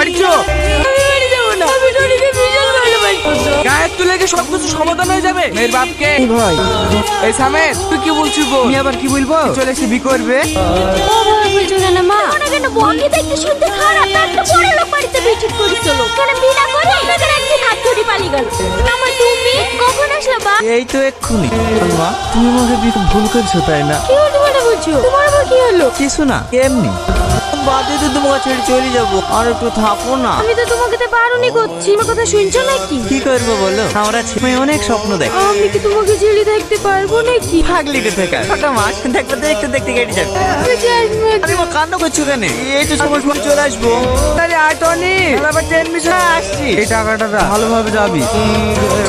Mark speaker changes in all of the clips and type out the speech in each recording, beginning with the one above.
Speaker 1: বাড়ি চো। গায়ের তুলে গিয়ে সবকিছু সমাধান হয়ে যাবে। মেয়ের বাপকে
Speaker 2: ভাই
Speaker 1: এই সামের তুই কি বলছিস গো?
Speaker 2: আমি আবার কি বলবো? চলে এসে বি করবে। এই তো এক্ষুনি। মা তুমি আমাকে ভুল করছো তাই না? কিছু না, এমনি বাদে তো তোমাকে ছেড়ে চলে যাবো। আর একটু থাকো না।
Speaker 3: আমি তো তোমাকে বারণই করছি, আমার কথা শুনছো নাকি?
Speaker 2: কি করবো বলো? আমরা ছেলে অনেক স্বপ্ন দেখ।
Speaker 3: আমি কি তোমাকে ছেড়ে থাকতে পারবো নাকি?
Speaker 2: ভাগলি কোথায় ছোট মাছ দেখতে দেখতে দেখতে কেটে যাবে। আরে মা কান্না করছো কেন? এই তো সময় সময় চলে আসবো।
Speaker 1: আরে আয় টনি, আবার ট্রেন মিশন আসছি। এই টাকাটা ভালোভাবে যাবি।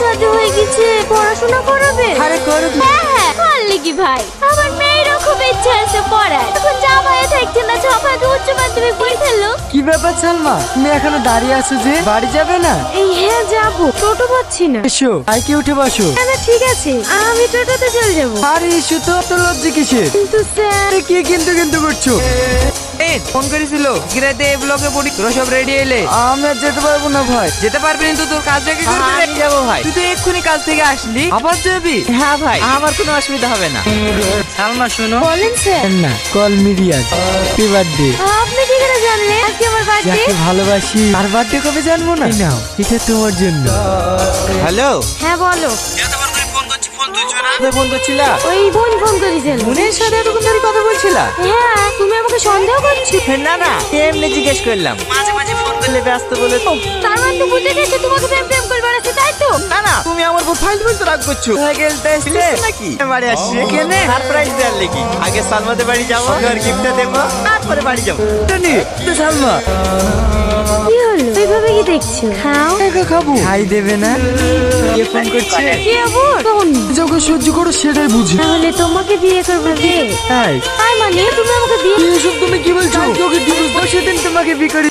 Speaker 3: ছোট হয়ে গেছে, পড়াশোনা করাবে?
Speaker 2: আরে করো
Speaker 3: হ্যাঁ পারলে কি ভাই, আমার মেয়েরও খুব ইচ্ছা আছে পড়ার। এখন জামাইও থাকছে না, সবাইকে উচ্চ মাধ্যমিক পরীক্ষা লো।
Speaker 1: কি ব্যাপার সালমা, তুমি এখনো দাঁড়িয়ে আছো যে? বাড়ি যাবে না?
Speaker 3: এই হ্যাঁ যাবো, টোটো পাচ্ছি না।
Speaker 1: এসো বাইকে উঠে বসো।
Speaker 3: না ঠিক আছে, আমি টোটোতে চলে যাবো।
Speaker 1: আরে এসো তো, তো লজ্জা কিসের?
Speaker 3: কিন্তু স্যার।
Speaker 1: কি কিন্তু করছো? ফোন করেছিল গিরাতে এই ব্লকে পড়ি, তোরা সব রেডি এলে? আমরা যেতে পারবো না ভাই। যেতে পারবি না তো তোর কাজ রেখে করবি?
Speaker 2: আমি যাবো ভাই।
Speaker 1: তুই তো এক্ষুনি কাজ থেকে আসলি, আবার যাবি?
Speaker 2: হ্যাঁ ভাই, আমার কোনো অসুবিধা হবে না।
Speaker 1: সালমা শোনো
Speaker 3: বলেন স্যার।
Speaker 1: না, কল মিরিয়াজ, হ্যাপি বার্থডে।
Speaker 3: আপনি কি করে জানলেন আজকে আমার বার্থডে?
Speaker 1: যাকে ভালোবাসি আর বার্থডে কবে জানবো না? নাও এটা তোমার জন্য।
Speaker 2: হ্যালো,
Speaker 3: হ্যাঁ বলো।
Speaker 2: ফোন করছিলা?
Speaker 3: ওই বোন ফোন করেছেন।
Speaker 2: বোনের সাথে এতক্ষণ ধরে কথা বলছিলা?
Speaker 3: হ্যাঁ, তুমি আমাকে সন্দেহ করছো?
Speaker 2: না না, এমনি জিজ্ঞেস করলাম। মাঝে মাঝে ফোন করলে ব্যস্ত বলে তো।
Speaker 3: তার মানে তো বুঝে গেছে তোমাকে প্রেম প্রেম করে বেড়াচ্ছে, তাই তো?
Speaker 2: না না, তুমি আমার উপর ফাইল বলতে রাগ করছো। সাইকেলটা এসে নাকি বাড়ি আসছে কেনে? সারপ্রাইজ দেওয়ার লেগে। আগে সালমাদের বাড়ি যাবো, ঘর গিফটটা দেবো, তারপরে বাড়ি যাবো।
Speaker 1: টনি তো সালমা
Speaker 3: কি হলো এইভাবে কি দেখছো? খাও।
Speaker 1: একা খাবো, খাই দেবে না? কে ফোন করছে?
Speaker 3: কি আবার কোন?
Speaker 1: যখন সহ্য করো সেটাই বুঝি।
Speaker 3: তাহলে তোমাকে বিয়ে করবে কে?
Speaker 1: তাই
Speaker 3: তাই মানে তুমি আমাকে বিয়ে?
Speaker 1: এসব তুমি কি বলছো? তোকে ডিভোর্স দাও, সেদিন তোমাকে বিয়ে করে